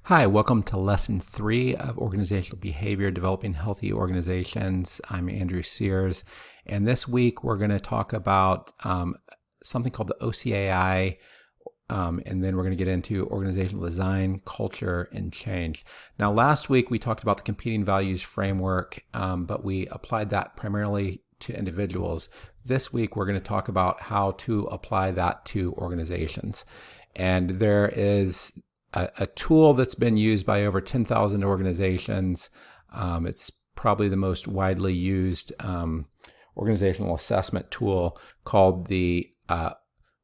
Hi, welcome to Lesson 3 of Organizational Behavior, Developing Healthy Organizations. I'm Andrew Sears, and this week we're going to talk about something called the OCAI, and then we're going to get into organizational design, culture, and change. Now, last week we talked about the competing values framework, but we applied that primarily to individuals. This week we're going to talk about how to apply that to organizations. And there is a tool that's been used by over 10,000 organizations. It's probably the most widely used organizational assessment tool called the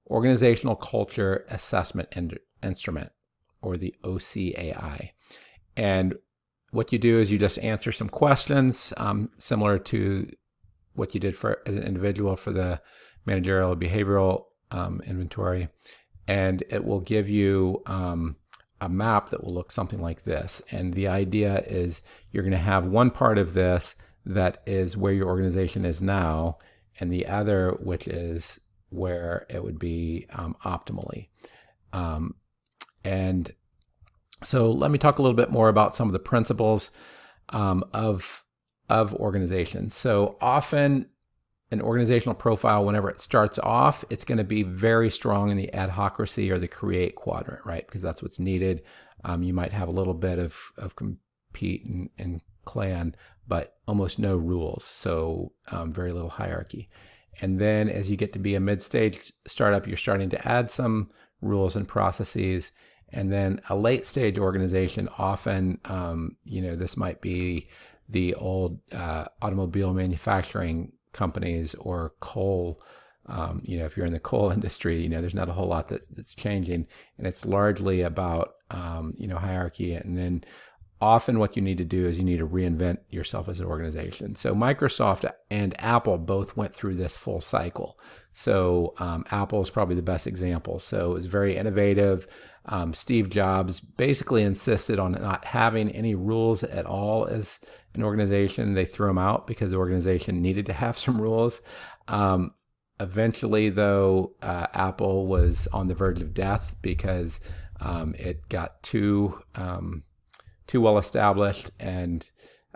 Organizational Culture Assessment Instrument, or the OCAI. And what you do is you just answer some questions similar to what you did as an individual for the managerial behavioral inventory, and it will give you a map that will look something like this. And the idea is you're going to have one part of this that is where your organization is now, and the other which is where it would be optimally. And so let me talk a little bit more about some of the principles of organizations. So often an organizational profile, whenever it starts off, it's going to be very strong in the adhocracy or the create quadrant, right? Because that's what's needed. You might have a little bit of compete and clan, but almost no rules. So very little hierarchy. And then as you get to be a mid-stage startup, you're starting to add some rules and processes. And then a late-stage organization, often, this might be the old automobile manufacturing companies or coal. If you're in the coal industry, there's not a whole lot that's changing, and it's largely about hierarchy. And then often what you need to do is you need to reinvent yourself as an organization. So Microsoft and Apple both went through this full cycle. So Apple is probably the best example. So it was very innovative. Steve Jobs basically insisted on not having any rules at all as an organization. They threw them out because the organization needed to have some rules. Eventually, though, Apple was on the verge of death because it got too well established and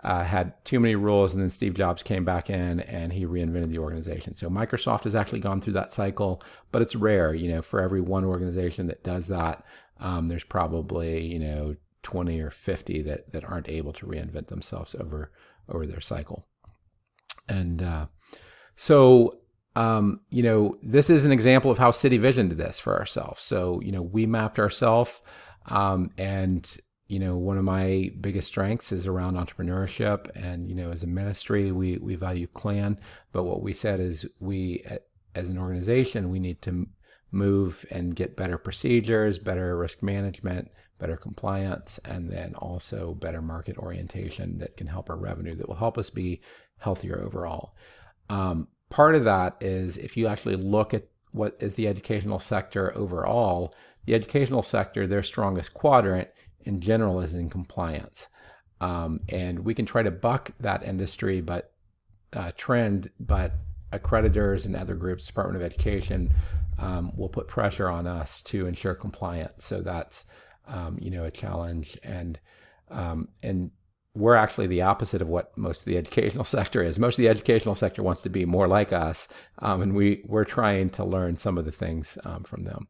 had too many rules, and then Steve Jobs came back in and he reinvented the organization. So Microsoft has actually gone through that cycle, but it's rare. For every one organization that does that, there's probably 20 or 50 that aren't able to reinvent themselves over their cycle. And this is an example of how City Vision did this for ourselves. So we mapped ourselves, and one of my biggest strengths is around entrepreneurship, and as a ministry we value clan, but what we said is we as an organization we need to move and get better procedures, better risk management, better compliance, and then also better market orientation that can help our revenue, that will help us be healthier overall. Part of that is if you actually look at what is the educational sector overall, the educational sector, their strongest quadrant in general is in compliance. And we can try to buck that industry trend, but accreditors and other groups, Department of Education, will put pressure on us to ensure compliance. So that's a challenge, and we're actually the opposite of what most of the educational sector is. Most of the educational sector wants to be more like us, and we're trying to learn some of the things from them.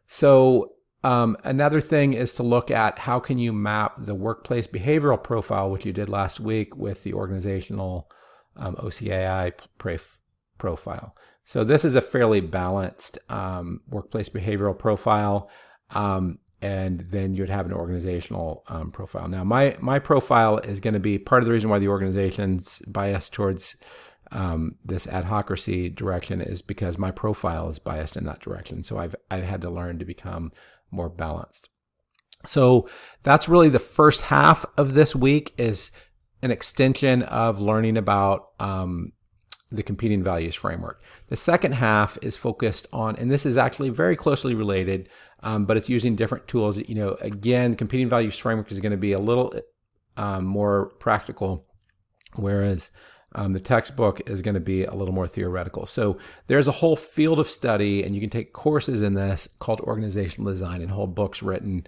So another thing is to look at how can you map the workplace behavioral profile, which you did last week with the organizational OCAI profile. So this is a fairly balanced workplace behavioral profile, and then you'd have an organizational profile. Now, my profile is going to be part of the reason why the organization's biased towards this adhocracy direction is because my profile is biased in that direction. So I've had to learn to become more balanced. So that's really the first half of this week, is an extension of learning about the competing values framework. The second half is focused on, and this is actually very closely related, but it's using different tools. Again, competing values framework is going to be a little more practical, whereas The textbook is going to be a little more theoretical. So there's a whole field of study, and you can take courses in this called organizational design, and whole books written,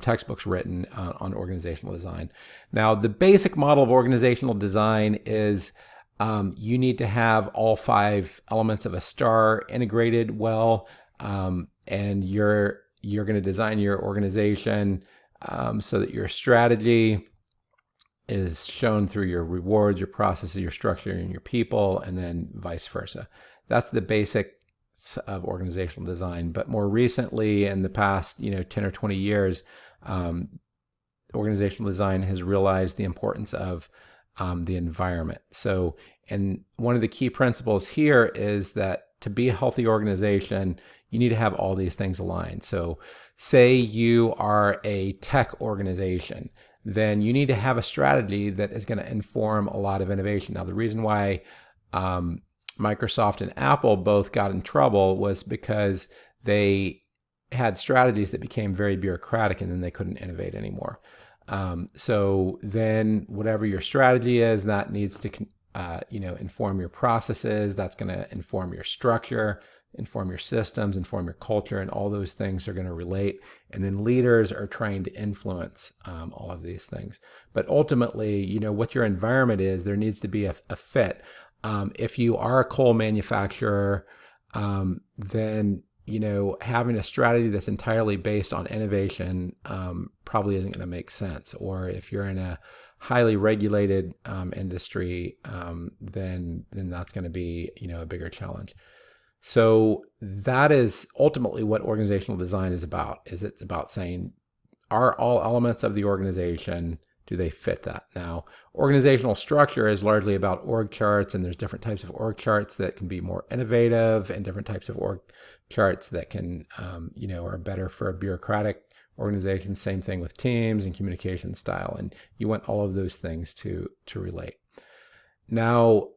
textbooks written on organizational design. Now, the basic model of organizational design is you need to have all 5 elements of a star integrated well, and you're going to design your organization so that your strategy is shown through your rewards, your processes, your structure, and your people, and then vice versa. That's the basics of organizational design. But more recently, in the past 10 or 20 years, organizational design has realized the importance of the environment. So, and one of the key principles here is that to be a healthy organization, you need to have all these things aligned. So say you are a tech organization, then you need to have a strategy that is going to inform a lot of innovation. Now, the reason why Microsoft and Apple both got in trouble was because they had strategies that became very bureaucratic, and then they couldn't innovate anymore. So then whatever your strategy is, that needs to inform your processes. That's going to inform your structure, inform your systems, inform your culture, and all those things are going to relate. And then leaders are trying to influence all of these things. But ultimately, what your environment is, there needs to be a fit. If you are a coal manufacturer, then having a strategy that's entirely based on innovation probably isn't going to make sense. Or if you're in a highly regulated industry, then that's going to be a bigger challenge. So that is ultimately what organizational design is about. It's about saying, are all elements of the organization, do they fit that? Now, organizational structure is largely about org charts, and there's different types of org charts that can be more innovative, and different types of org charts that can, are better for a bureaucratic organization. Same thing with teams and communication style, and you want all of those things to relate. Now,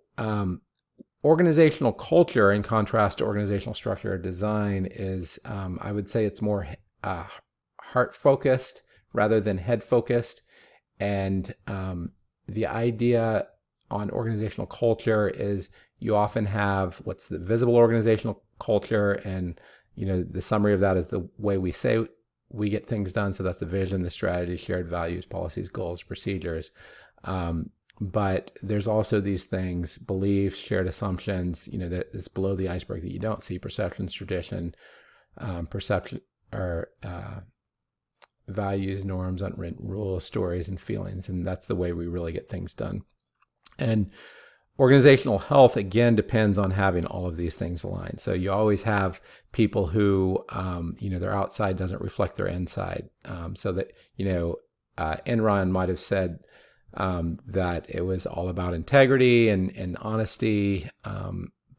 organizational culture, in contrast to organizational structure or design, is, I would say it's more heart-focused rather than head-focused. And the idea on organizational culture is you often have what's the visible organizational culture, and the summary of that is the way we say we get things done. So that's the vision, the strategy, shared values, policies, goals, procedures. But there's also these things, beliefs, shared assumptions, that is below the iceberg that you don't see: perceptions, tradition, perception, or values, norms, unwritten rules, stories, and feelings. And that's the way we really get things done. And organizational health, again, depends on having all of these things aligned. So you always have people who, their outside doesn't reflect their inside. So that, Enron might have said that it was all about integrity and honesty,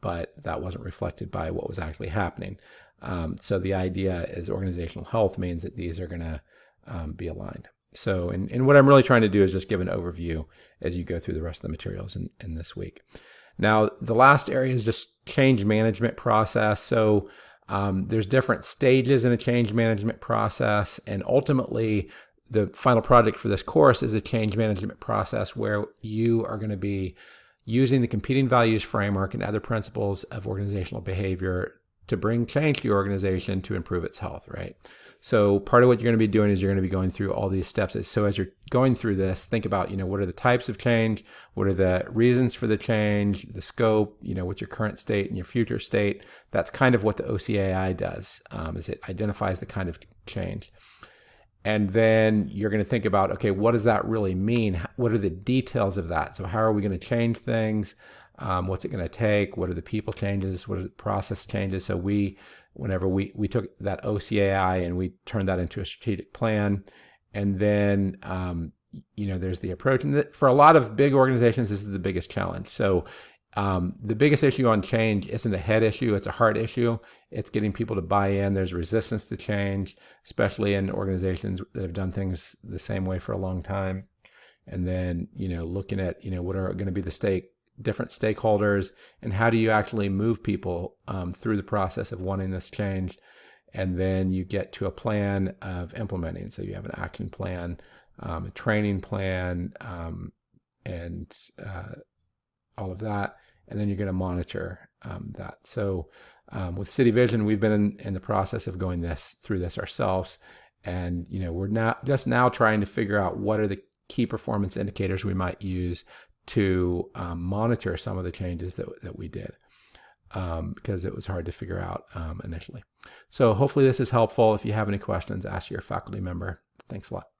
but that wasn't reflected by what was actually happening. So the idea is organizational health means that these are going to be aligned. So, and what I'm really trying to do is just give an overview as you go through the rest of the materials in this week. Now, the last area is just change management process. So there's different stages in a change management process, and ultimately the final project for this course is a change management process where you are going to be using the competing values framework and other principles of organizational behavior to bring change to your organization to improve its health, right? So part of what you're going to be doing is you're going to be going through all these steps. So as you're going through this, think about, what are the types of change? What are the reasons for the change, the scope, what's your current state and your future state? That's kind of what the OCAI does, is it identifies the kind of change. And then you're going to think about, okay, what does that really mean? What are the details of that? So how are we going to change things? What's it going to take? What are the people changes? What are the process changes? So whenever we took that OCAI and we turned that into a strategic plan, and then, there's the approach. And for a lot of big organizations, this is the biggest challenge. So the biggest issue on change isn't a head issue, it's a heart issue. It's getting people to buy in. There's resistance to change, especially in organizations that have done things the same way for a long time. And then, looking at, what are going to be the different stakeholders, and how do you actually move people through the process of wanting this change. And then you get to a plan of implementing. So you have an action plan, a training plan, and all of that, and then you're going to monitor that. So with City Vision, we've been in the process of going through this ourselves, and we're now trying to figure out what are the key performance indicators we might use to monitor some of the changes that we did, because it was hard to figure out initially. So hopefully this is helpful. If you have any questions, ask your faculty member. Thanks a lot.